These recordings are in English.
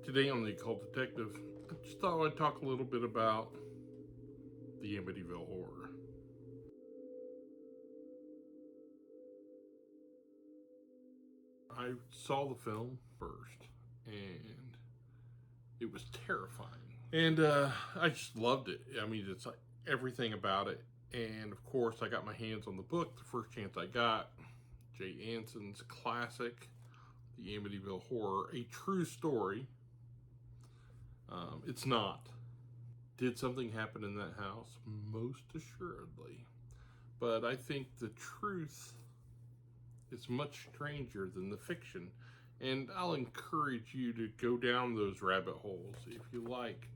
Today on The Occult Detective, I just thought I'd talk a little bit about the Amityville Horror. I saw the film first, and it was terrifying. And I just loved it. I mean, it's like everything about it. And of course, I got my hands on the book the first chance I got. Jay Anson's classic, The Amityville Horror, a true story. It's not. Did something happen in that house? Most assuredly. But I think the truth is much stranger than the fiction. And I'll encourage you to go down those rabbit holes if you like.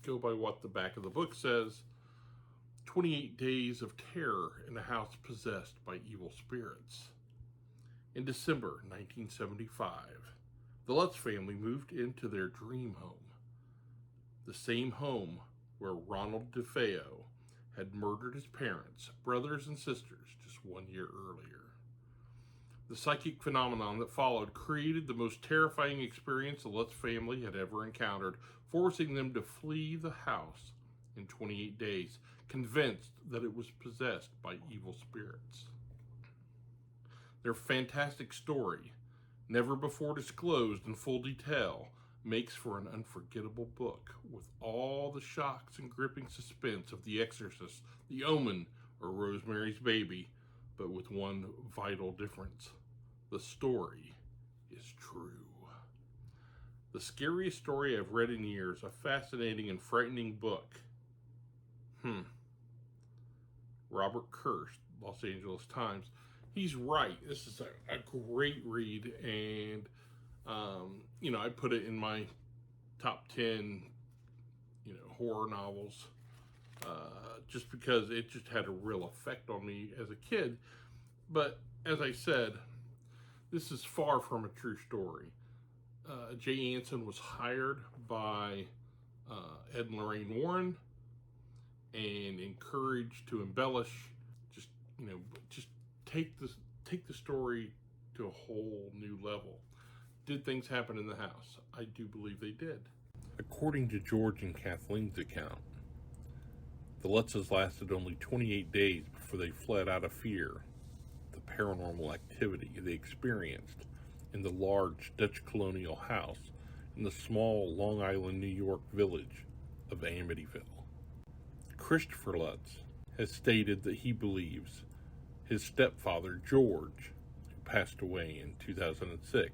Go by what the back of the book says. 28 Days of Terror in a House Possessed by Evil Spirits. In December 1975, the Lutz family moved into their dream home. The same home where Ronald DeFeo had murdered his parents, brothers, and sisters just 1 year earlier. The psychic phenomenon that followed created the most terrifying experience the Lutz family had ever encountered, forcing them to flee the house in 28 days, convinced that it was possessed by evil spirits. Their fantastic story, never before disclosed in full detail, makes for an unforgettable book with all the shocks and gripping suspense of The Exorcist, The Omen, or Rosemary's Baby, but with one vital difference. The story is true. The scariest story I've read in years, a fascinating and frightening book. Robert Kirsch, Los Angeles Times. He's right. This is a great read, and I put it in my top 10, horror novels, just because it just had a real effect on me as a kid. But as I said, this is far from a true story. Jay Anson was hired by Ed and Lorraine Warren and encouraged to embellish, just take the story to a whole new level. Did things happen in the house? I do believe they did. According to George and Kathleen's account, the Lutzes lasted only 28 days before they fled out of fear the paranormal activity they experienced in the large Dutch colonial house in the small Long Island, New York village of Amityville. Christopher Lutz has stated that he believes his stepfather, George, who passed away in 2006,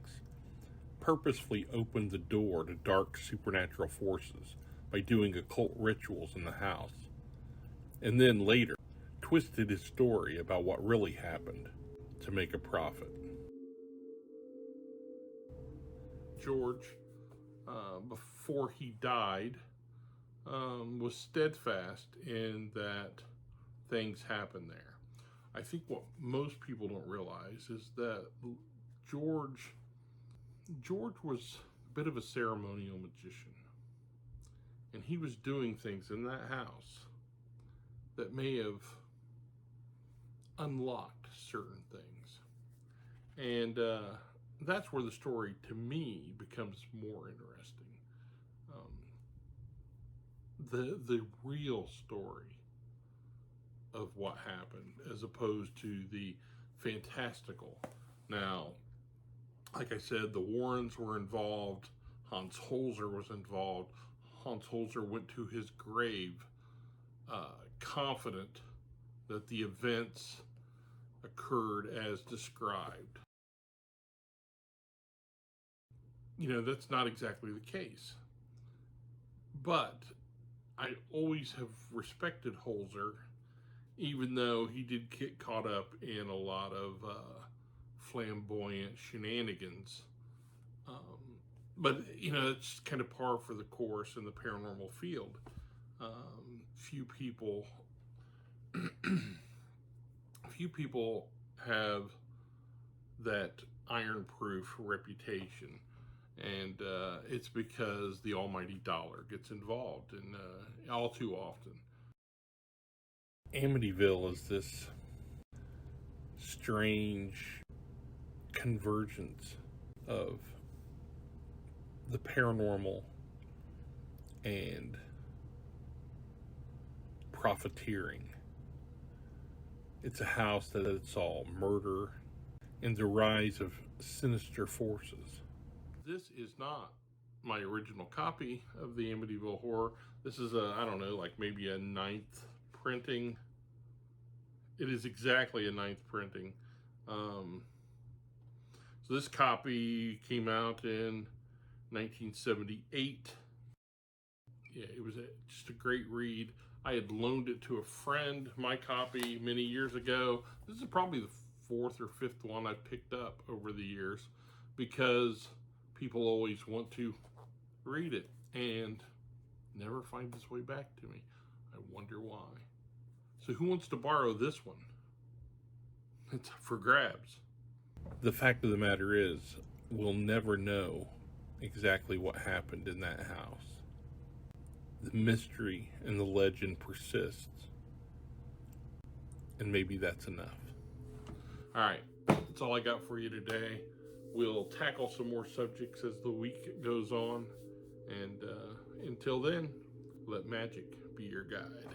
purposefully opened the door to dark supernatural forces by doing occult rituals in the house, and then later twisted his story about what really happened to make a profit. George, before he died, was steadfast in that things happened there. I think what most people don't realize is that George was a bit of a ceremonial magician, and he was doing things in that house that may have unlocked certain things, and that's where the story to me becomes more interesting. The real story of what happened, as opposed to the fantastical. Now, like I said, the Warrens were involved. Hans Holzer was involved. Hans Holzer went to his grave confident that the events occurred as described. That's not exactly the case. But I always have respected Holzer, even though he did get caught up in a lot of flamboyant shenanigans. But it's kind of par for the course in the paranormal field. Few people have that iron-proof reputation, and it's because the almighty dollar gets involved, and all too often. Amityville is this strange convergence of the paranormal and profiteering. It's a house that saw murder and the rise of sinister forces. This is not my original copy of the Amityville Horror. This is I don't know, like maybe a 9th printing. It is exactly a 9th printing. So this copy came out in 1978. Yeah, it was just a great read. I had loaned it to a friend, my copy, many years ago. This is probably the 4th or 5th one I've picked up over the years because people always want to read it and never find its way back to me. I wonder why. So who wants to borrow this one? It's for grabs. The fact of the matter is, we'll never know exactly what happened in that house. The mystery and the legend persists. And maybe that's enough. All right, that's all I got for you today. We'll tackle some more subjects as the week goes on. And until then, let magic be your guide.